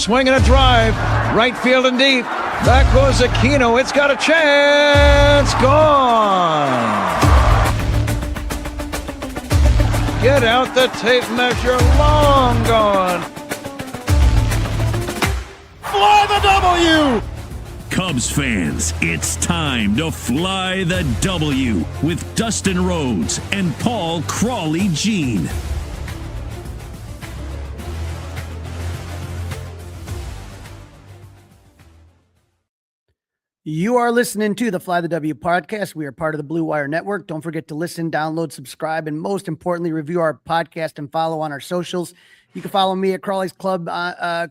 swing and a drive. Right field and deep. Back goes Aquino. It's got a chance. Gone. Get out the tape measure. Long gone. Fly the W! Cubs fans, it's time to fly the W with Dustin Rhodes and Paul Crawley-Jean. You are listening to the Fly the W podcast. We are part of the Blue Wire Network. Don't forget to listen, download, subscribe, and most importantly, review our podcast and follow on our socials. You can follow me at Crawley's Club,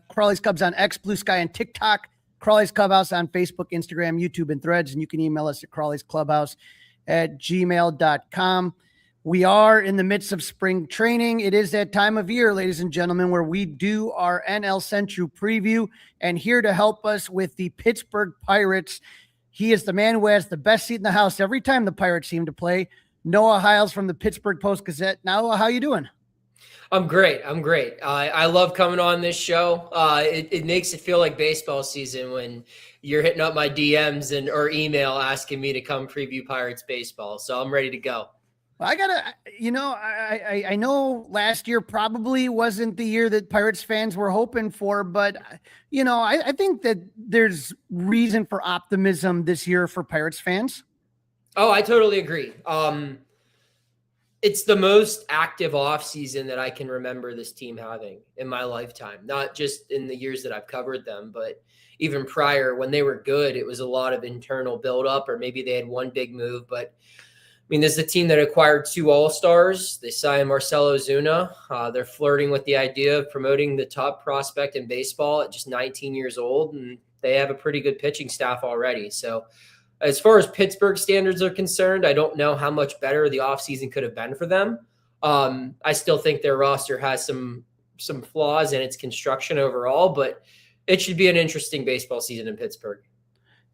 Crawley's Cubs on X, Blue Sky, and TikTok. Crawley's Clubhouse on Facebook, Instagram, YouTube, and Threads. And you can email us at crawleysclubhouse@gmail.com. We are in the midst of spring training. It is that time of year, ladies and gentlemen, where we do our NL Central preview. And here to help us with the Pittsburgh Pirates, he is the man who has the best seat in the house every time the Pirates seem to play, Noah Hiles from the Pittsburgh Post Gazette. Noah, how you doing? I'm great. I love coming on this show. It makes it feel like baseball season when you're hitting up my DMs or email asking me to come preview Pirates baseball. So I'm ready to go. I know last year probably wasn't the year that Pirates fans were hoping for, but I think that there's reason for optimism this year for Pirates fans. Oh, I totally agree. It's the most active offseason that I can remember this team having in my lifetime, not just in the years that I've covered them, but even prior when they were good, it was a lot of internal buildup, or maybe they had one big move. But I mean, this is a team that acquired 2 All-Stars. They signed Marcell Ozuna. They're flirting with the idea of promoting the top prospect in baseball at just 19 years old, and they have a pretty good pitching staff already. So as far as Pittsburgh standards are concerned, I don't know how much better the offseason could have been for them. I still think their roster has some flaws in its construction overall, but it should be an interesting baseball season in Pittsburgh.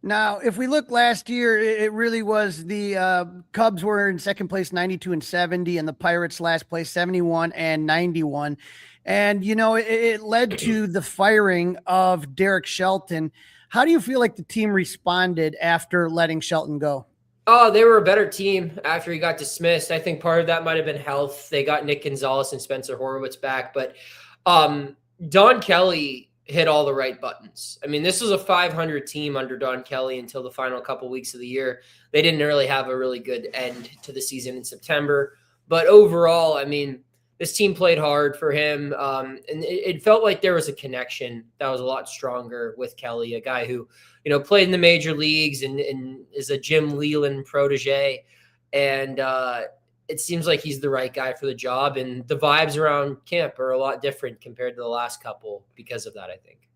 Now, if we look last year, it really was the Cubs were in second place, 92 and 70, and the Pirates last place, 71 and 91. And, it led to the firing of Derek Shelton. How do you feel like the team responded after letting Shelton go? Oh, they were a better team after he got dismissed. I think part of that might have been health. They got Nick Gonzalez and Spencer Horwitz back, but Don Kelly hit all the right buttons. I mean, this was a 500 team under Don Kelly until the final couple weeks of the year. They didn't really have a really good end to the season in September. But overall, I mean, this team played hard for him. And it felt like there was a connection that was a lot stronger with Kelly, a guy who, played in the major leagues and is a Jim Leland protege. And it seems like he's the right guy for the job, and the vibes around camp are a lot different compared to the last couple because of that, I think.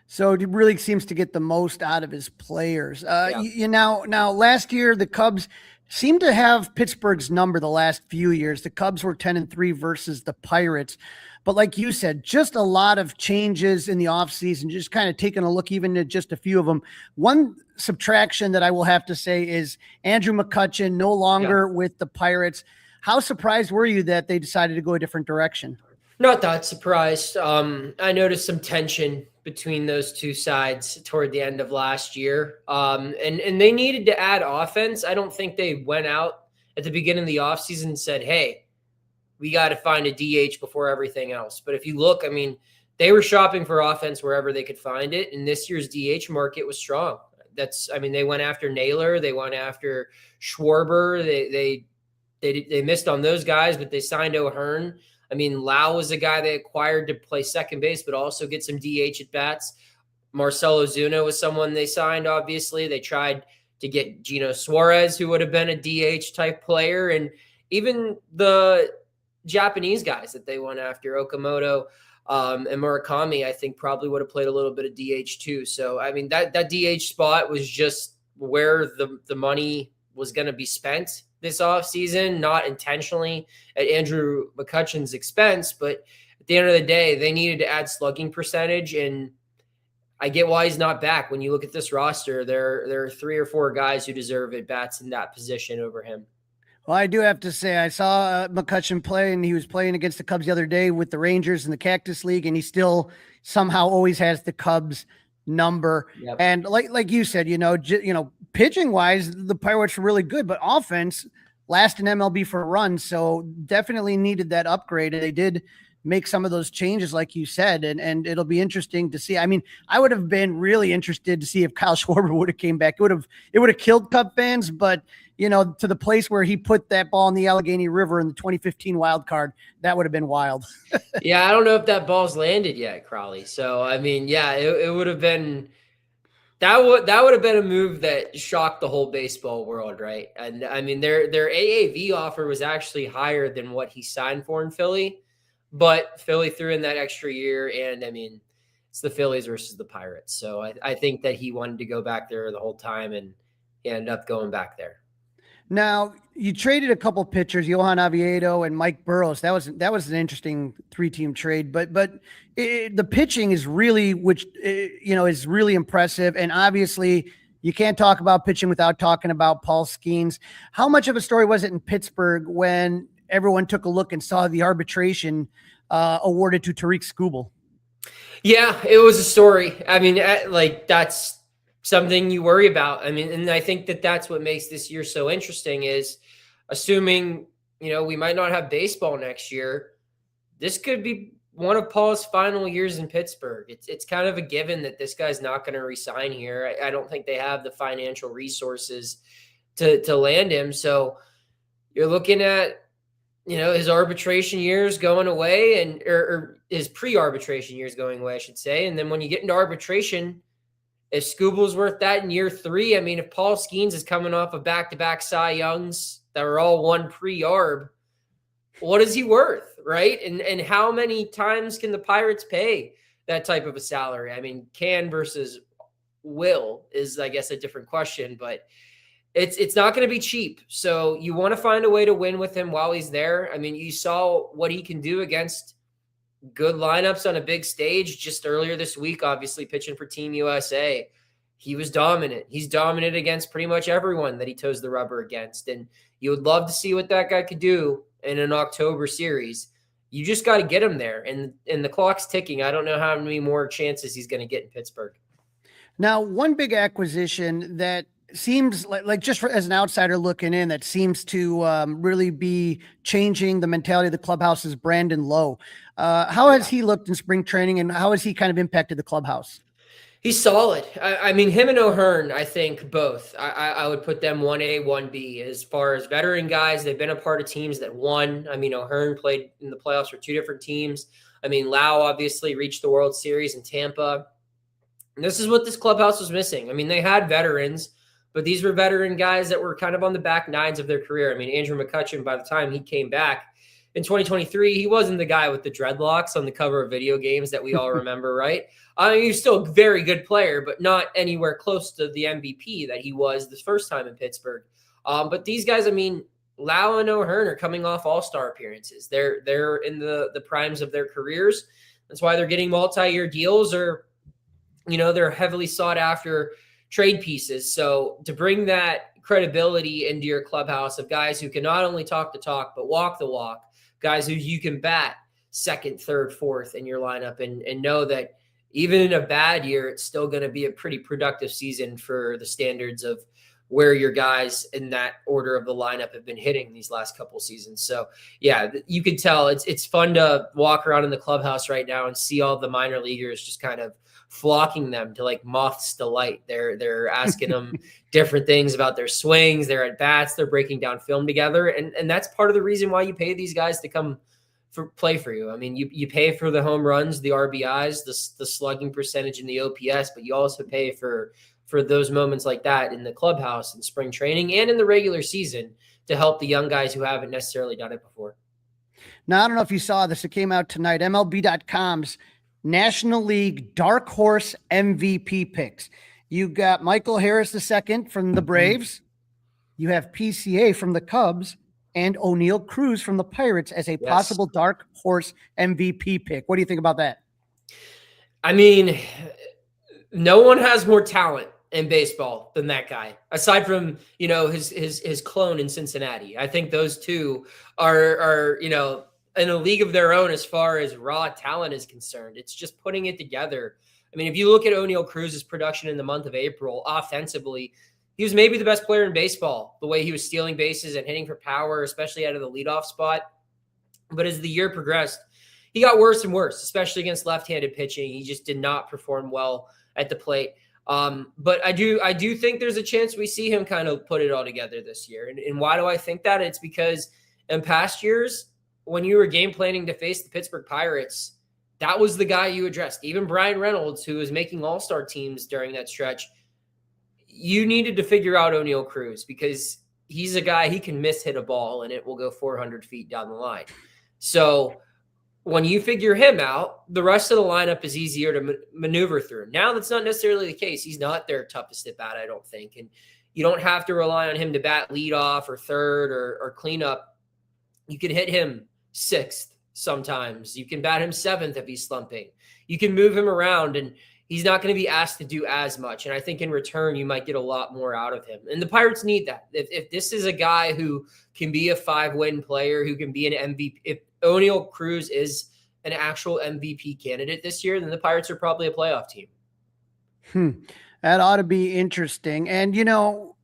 So it really seems to get the most out of his players. Now last year, the Cubs seemed to have Pittsburgh's number the last few years. The Cubs were 10-3 versus the Pirates. But like you said, just a lot of changes in the offseason, just kind of taking a look even at just a few of them. One subtraction that I will have to say is Andrew McCutchen no longer with the Pirates. How surprised were you that they decided to go a different direction? Not that surprised. I noticed some tension between those two sides toward the end of last year. And they needed to add offense. I don't think they went out at the beginning of the offseason and said, hey, we got to find a DH before everything else. But if you look, I mean, they were shopping for offense wherever they could find it. And this year's DH market was strong. They went after Naylor. They went after Schwarber. They missed on those guys, but they signed O'Hearn. I mean, Lau was a guy they acquired to play second base, but also get some DH at bats. Marcell Ozuna was someone they signed, obviously. They tried to get Gino Suarez, who would have been a DH type player. And even the Japanese guys that they went after, Okamoto and Murakami, I think probably would have played a little bit of DH too. So, I mean, that DH spot was just where the money was going to be spent this offseason, not intentionally at Andrew McCutchen's expense, but at the end of the day, they needed to add slugging percentage, and I get why he's not back. When you look at this roster, there are 3 or 4 guys who deserve at bats in that position over him. Well, I do have to say, I saw McCutchen play, and he was playing against the Cubs the other day with the Rangers in the Cactus League, and he still somehow always has the Cubs number. Yep. And like you said, pitching wise, the Pirates were really good, but offense last in MLB for a run. So definitely needed that upgrade. And they did make some of those changes, like you said, and it'll be interesting to see. I mean, I would have been really interested to see if Kyle Schwarber would have came back. It would have killed Cub fans, but to the place where he put that ball in the Allegheny River in the 2015 wild card, that would have been wild. Yeah, I don't know if that ball's landed yet, Crawley. So I mean, yeah, it would have been that would have been a move that shocked the whole baseball world, right? And I mean, their AAV offer was actually higher than what he signed for in Philly. But Philly threw in that extra year, and I mean, it's the Phillies versus the Pirates. So I think that he wanted to go back there the whole time, and he ended up going back there. Now, you traded a couple pitchers, Johan Oviedo and Mike Burrows. That was an interesting 3-team trade. But the pitching is really, is really impressive. And obviously, you can't talk about pitching without talking about Paul Skeens. How much of a story was it in Pittsburgh when everyone took a look and saw the arbitration awarded to Tariq Skubal? Yeah, it was a story. I mean, that's something you worry about. I mean, and I think that that's what makes this year so interesting is assuming, we might not have baseball next year. This could be one of Paul's final years in Pittsburgh. It's kind of a given that this guy's not going to resign here. I don't think they have the financial resources to land him. So you're looking at, his arbitration years going away or his pre-arbitration years going away, I should say. And then when you get into arbitration, if Skubal's worth that in year 3, I mean, if Paul Skeens is coming off of back-to-back Cy Youngs that were all won pre-arb, what is he worth, right? And how many times can the Pirates pay that type of a salary? I mean, can versus will is, I guess, a different question, but it's not going to be cheap. So you want to find a way to win with him while he's there. I mean, you saw what he can do against good lineups on a big stage just earlier this week, obviously pitching for Team USA. He was dominant. He's dominant against pretty much everyone that he toes the rubber against. And you would love to see what that guy could do in an October series. You just got to get him there. And the clock's ticking. I don't know how many more chances he's going to get in Pittsburgh. Now, one big acquisition that seems like just as an outsider looking in, that seems to really be changing the mentality of the clubhouse is Brandon Lowe. How has he looked in spring training, and how has he kind of impacted the clubhouse? He's solid. I mean, him and O'Hearn, I think both. I would put them 1A, 1B as far as veteran guys. They've been a part of teams that won. I mean, O'Hearn played in the playoffs for 2 different teams. I mean, Lau obviously reached the World Series in Tampa. And this is what this clubhouse was missing. I mean, they had veterans, but these were veteran guys that were kind of on the back nines of their career. I mean, Andrew McCutchen, by the time he came back in 2023, he wasn't the guy with the dreadlocks on the cover of video games that we all remember, right? I mean, he's still a very good player, but not anywhere close to the MVP that he was the first time in Pittsburgh. But these guys, I mean, Lau and O'Hearn are coming off all-star appearances. They're in the primes of their careers. That's why they're getting multi-year deals, or, they're heavily sought after trade pieces. So to bring that credibility into your clubhouse of guys who can not only talk the talk, but walk the walk, guys who you can bat second, third, fourth in your lineup and know that even in a bad year, it's still going to be a pretty productive season for the standards of where your guys in that order of the lineup have been hitting these last couple seasons. So yeah, you can tell it's fun to walk around in the clubhouse right now and see all the minor leaguers just kind of flocking them to like moths to light. They're asking them different things about their swings, their at bats, they're breaking down film together. And that's part of the reason why you pay these guys to come play for you. I mean, you pay for the home runs, the RBIs, the slugging percentage and the OPS, but you also pay for those moments like that in the clubhouse and spring training and in the regular season to help the young guys who haven't necessarily done it before. Now, I don't know if you saw this. It came out tonight. MLB.com's National League Dark Horse MVP picks. You got Michael Harris II from the Braves. You have PCA from the Cubs and O'Neal Cruz from the Pirates as a possible Dark Horse MVP pick. What do you think about that? I mean, no one has more talent in baseball than that guy, aside from, his clone in Cincinnati. I think those two are in a league of their own as far as raw talent is concerned. It's just putting it together. I mean, if you look at O'Neal Cruz's production in the month of April, offensively, he was maybe the best player in baseball, the way he was stealing bases and hitting for power, especially out of the leadoff spot. But as the year progressed, he got worse and worse, especially against left-handed pitching. He just did not perform well at the plate. But I do think there's a chance we see him kind of put it all together this year. And why do I think that? It's because in past years, when you were game planning to face the Pittsburgh Pirates, that was the guy you addressed. Even Brian Reynolds, who was making all-star teams during that stretch, you needed to figure out O'Neal Cruz because he's a guy, he can hit a ball and it will go 400 feet down the line. So when you figure him out, the rest of the lineup is easier to maneuver through. Now that's not necessarily the case. He's not their toughest at bat, I don't think. And you don't have to rely on him to bat leadoff or third or cleanup. You can hit him sixth sometimes. You can bat him seventh if he's slumping. You can move him around, and he's not going to be asked to do as much. And I think in return, you might get a lot more out of him. And the Pirates need that. If this is a guy who can be a 5-win player, who can be an MVP, if O'Neal Cruz is an actual MVP candidate this year, then the Pirates are probably a playoff team. That ought to be interesting. And, you know,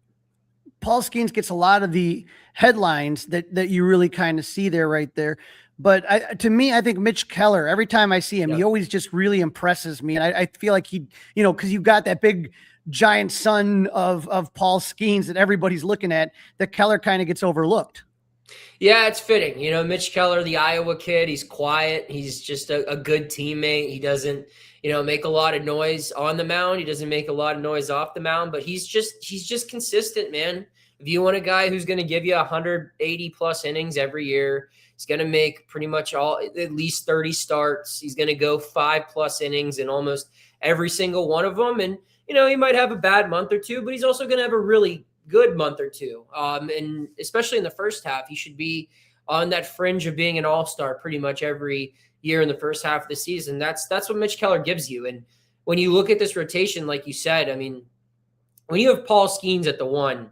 Paul Skeens gets a lot of the headlines that you really kind of see there right there. But to me, I think Mitch Keller, every time I see him, he always just really impresses me. And I feel like he, you know, because you've got that big giant son of Paul Skeens that everybody's looking at, that Keller kind of gets overlooked. Yeah, it's fitting. You know, Mitch Keller, the Iowa kid, he's quiet. He's just a good teammate. He doesn't, you know, make a lot of noise on the mound. He doesn't make a lot of noise off the mound, but he's just consistent, man. If you want a guy who's going to give you 180 plus innings every year, he's going to make pretty much at least 30 starts. He's going to go 5+ innings in almost every single one of them. And, you know, he might have a bad month or two, but he's also going to have a really good month or two. And especially in the first half, he should be on that fringe of being an all-star pretty much every year in the first half of the season. That's what Mitch Keller gives you. And when you look at this rotation, like you said, I mean, when you have Paul Skeens at the 1,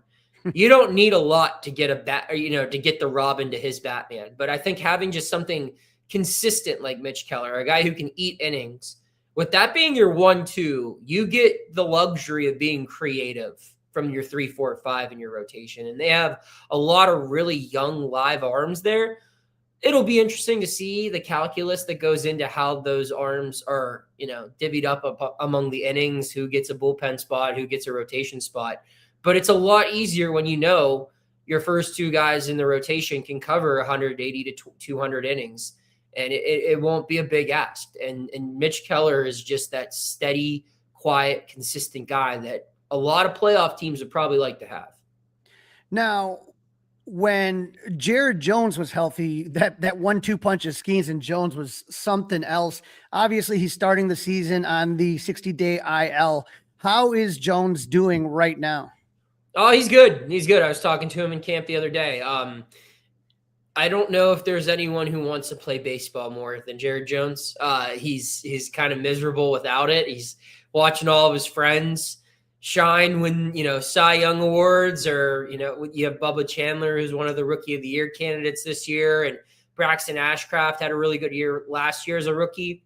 you don't need a lot to get a bat, or, you know, to get the Robin to his Batman. But I think having just something consistent like Mitch Keller, a guy who can eat innings, with that being your 1-2, you get the luxury of being creative from your 3, 4, 5 in your rotation. And they have a lot of really young live arms there. It'll be interesting to see the calculus that goes into how those arms are, you know, divvied up among the innings, who gets a bullpen spot, who gets a rotation spot. But it's a lot easier when you know your first 2 guys in the rotation can cover 180 to 200 innings, and it won't be a big ask. And Mitch Keller is just that steady, quiet, consistent guy that a lot of playoff teams would probably like to have. Now, when Jared Jones was healthy, that 1-2 punch of Skeens and Jones was something else. Obviously, he's starting the season on the 60-day IL. How is Jones doing right now? Oh, he's good. He's good. I was talking to him in camp the other day. I don't know if there's anyone who wants to play baseball more than Jared Jones. He's kind of miserable without it. He's watching all of his friends shine when, you know, Cy Young awards, or, you know, you have Bubba Chandler, who's one of the Rookie of the Year candidates this year, and Braxton Ashcraft had a really good year last year as a rookie.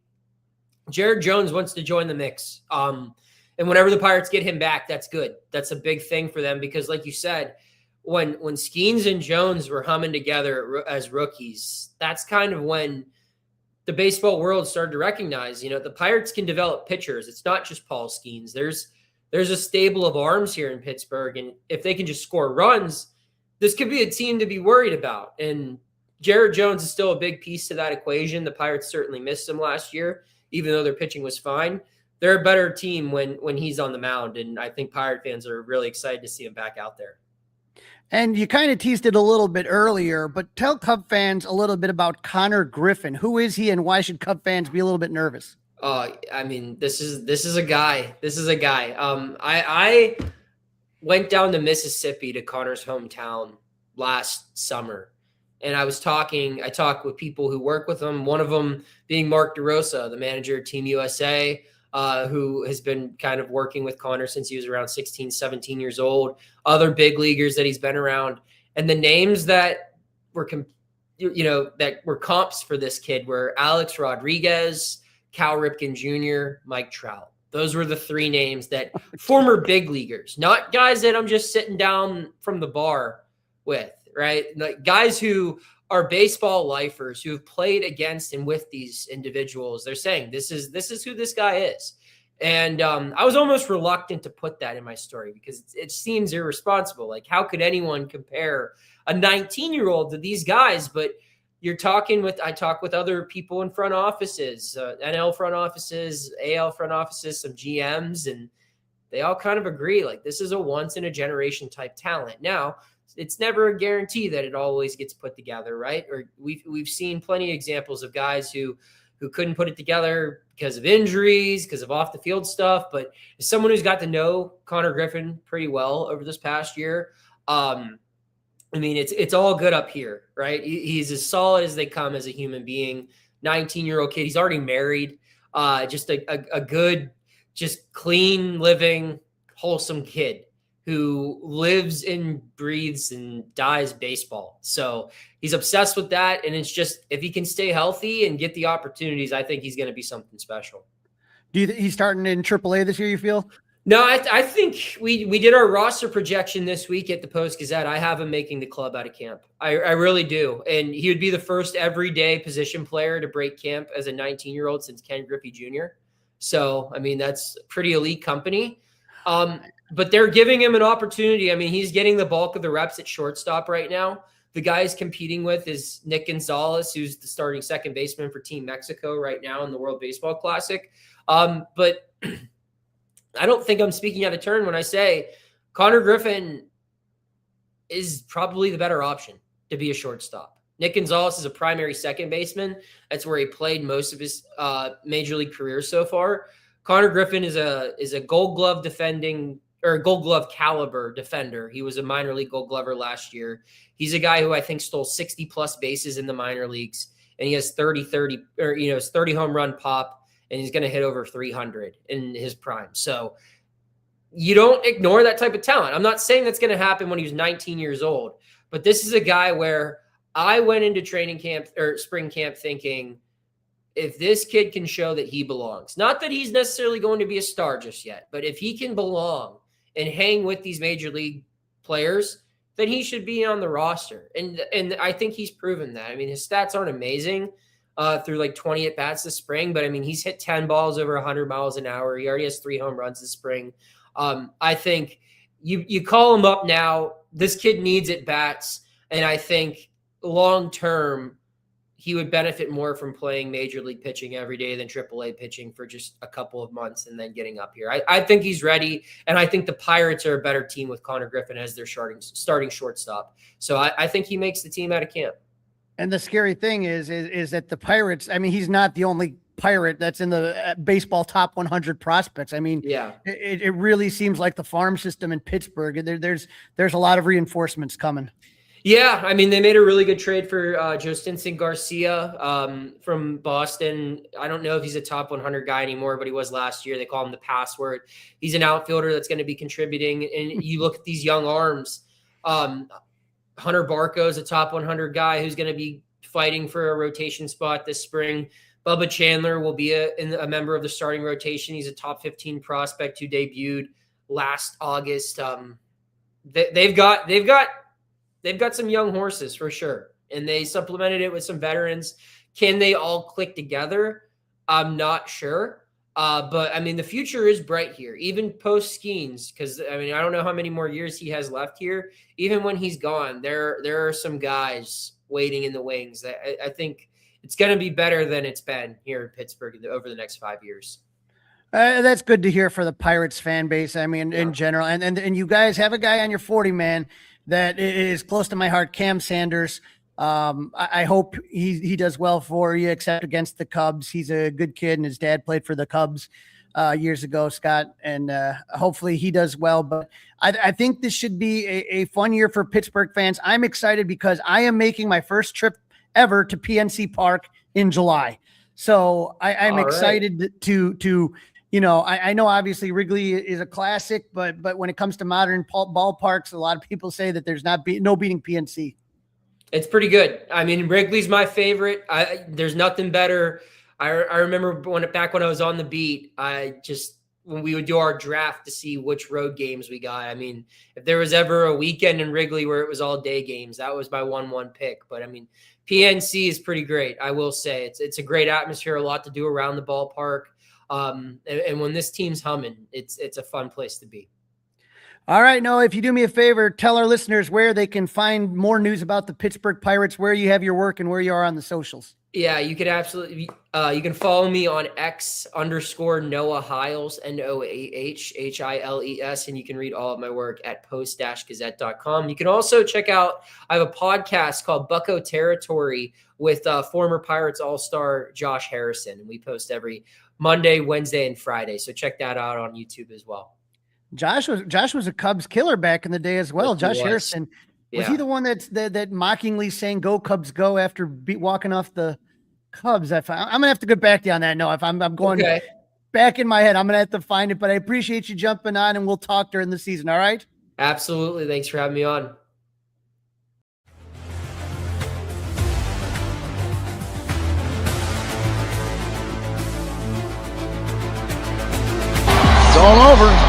Jared Jones wants to join the mix. And whenever the Pirates get him back, that's good. That's a big thing for them because, like you said, when Skeens and Jones were humming together as rookies, that's kind of when the baseball world started to recognize, you know, the Pirates can develop pitchers. It's not just Paul Skeens. There's a stable of arms here in Pittsburgh, and if they can just score runs, this could be a team to be worried about. And Jared Jones is still a big piece to that equation. The Pirates certainly missed him last year, even though their pitching was fine. They're a better team when he's on the mound, and I think Pirate fans are really excited to see him back out there. And you kind of teased it a little bit earlier, but tell Cub fans a little bit about Connor Griffin. Who is he, and why should Cub fans be a little bit nervous? I mean, this is a guy. I went down to Mississippi to Connor's hometown last summer, and I talked with people who work with him, one of them being Mark DeRosa, the manager of Team USA, who has been kind of working with Connor since he was around 16, 17 years old, other big leaguers that he's been around. And the names that were that were comps for this kid were Alex Rodriguez, Cal Ripken Jr., Mike Trout. Those were the three names that former big leaguers, not guys that I'm just sitting down from the bar with, right? Like guys who are baseball lifers who have played against and with these individuals. They're saying this is who this guy is. And I was almost reluctant to put that in my story because it seems irresponsible. Like, how could anyone compare a 19-year-old to these guys? But I talk with other people in front offices, NL front offices, AL front offices, some GMs, and they all kind of agree, like, this is a once in a generation type talent. Now, it's never a guarantee that it always gets put together, right? Or we've seen plenty of examples of guys who couldn't put it together because of injuries, because of off the field stuff. But as someone who's got to know Connor Griffin pretty well over this past year, I mean, it's all good up here, right? He's as solid as they come as a human being. 19-year-old kid. He's already married. Just a good, just clean living, wholesome kid who lives and breathes and dies baseball. So he's obsessed with that. And it's just, if he can stay healthy and get the opportunities, I think he's going to be something special. Do you think he's starting in AAA this year, you feel? No, I think we did our roster projection this week at the Post Gazette. I have him making the club out of camp. I really do. And he would be the first everyday position player to break camp as a 19-year-old since Ken Griffey Jr. So, I mean, that's pretty elite company. But they're giving him an opportunity. I mean, he's getting the bulk of the reps at shortstop right now. The guy he's competing with is Nick Gonzalez, who's the starting second baseman for Team Mexico right now in the World Baseball Classic. But I don't think I'm speaking out of turn when I say Connor Griffin is probably the better option to be a shortstop. Nick Gonzalez is a primary second baseman. That's where he played most of his major league career so far. Connor Griffin is a Gold Glove defending or Gold Glove caliber defender. He was a minor league Gold Glover last year. He's a guy who I think stole 60 plus bases in the minor leagues, and he has 30 home run pop, and he's going to hit over 300 in his prime. So you don't ignore that type of talent. I'm not saying that's going to happen when he was 19 years old, but this is a guy where I went into training camp or spring camp thinking, if this kid can show that he belongs, not that he's necessarily going to be a star just yet, but if he can belong and hang with these major league players, then he should be on the roster. And I think he's proven that. I mean, his stats aren't amazing through like 20 at-bats this spring, but I mean, he's hit 10 balls over 100 miles an hour. He already has 3 home runs this spring. I think you call him up now. This kid needs at-bats, and I think long-term, he would benefit more from playing major league pitching every day than AAA pitching for just a couple of months and then getting up here. I think he's ready, and I think the Pirates are a better team with Connor Griffin as their starting shortstop. So I think he makes the team out of camp. And the scary thing is that the Pirates, I mean, he's not the only Pirate that's in the baseball top 100 prospects. I mean, yeah, it really seems like the farm system in Pittsburgh, there's a lot of reinforcements coming. Yeah, I mean, they made a really good trade for Joe Stinson Garcia from Boston. I don't know if he's a top 100 guy anymore, but he was last year. They call him the password. He's an outfielder that's going to be contributing. And you look at these young arms. Hunter Barco is a top 100 guy who's going to be fighting for a rotation spot this spring. Bubba Chandler will be a member of the starting rotation. He's a top 15 prospect who debuted last August. They've got some young horses for sure, and they supplemented it with some veterans. Can they all click together? I'm not sure. But I mean, the future is bright here, even post Skeens, because I mean, I don't know how many more years he has left here. Even when he's gone, there are some guys waiting in the wings. I think it's going to be better than it's been here in Pittsburgh over the next 5 years. That's good to hear for the Pirates fan base. I mean, in general, and you guys have a guy on your 40 man that is close to my heart, Cam Sanders. I hope he does well for you, except against the Cubs. He's a good kid, and his dad played for the Cubs years ago, Scott, and hopefully he does well. But I think this should be a fun year for Pittsburgh fans. I'm excited because I am making my first trip ever to PNC Park in July. So I'm excited to I know obviously Wrigley is a classic, but when it comes to modern ballparks, a lot of people say that there's no beating PNC. It's pretty good. I mean, Wrigley's my favorite. There's nothing better. I remember back when I was on the beat, when we would do our draft to see which road games we got. I mean, if there was ever a weekend in Wrigley where it was all day games, that was my 1-1 pick. But I mean, PNC is pretty great. I will say it's a great atmosphere, a lot to do around the ballpark. And when this team's humming, it's a fun place to be. All right, Noah, if you do me a favor, tell our listeners where they can find more news about the Pittsburgh Pirates, where you have your work and where you are on the socials. Yeah, you can absolutely, you can follow me on X_Noah Hiles, NOAHHILES, and you can read all of my work at post-gazette.com. You can also check out, I have a podcast called Bucco Territory with former Pirates All-Star Josh Harrison, and we post every Monday, Wednesday, and Friday. So check that out on YouTube as well. Josh was a Cubs killer back in the day as well. Josh Harrison. Was he the one that mockingly saying "Go Cubs, go" after walking off the Cubs? I'm gonna have to get back to you on that. No, if I'm going back in my head, I'm gonna have to find it. But I appreciate you jumping on, and we'll talk during the season. All right? Absolutely. Thanks for having me on. It's all over.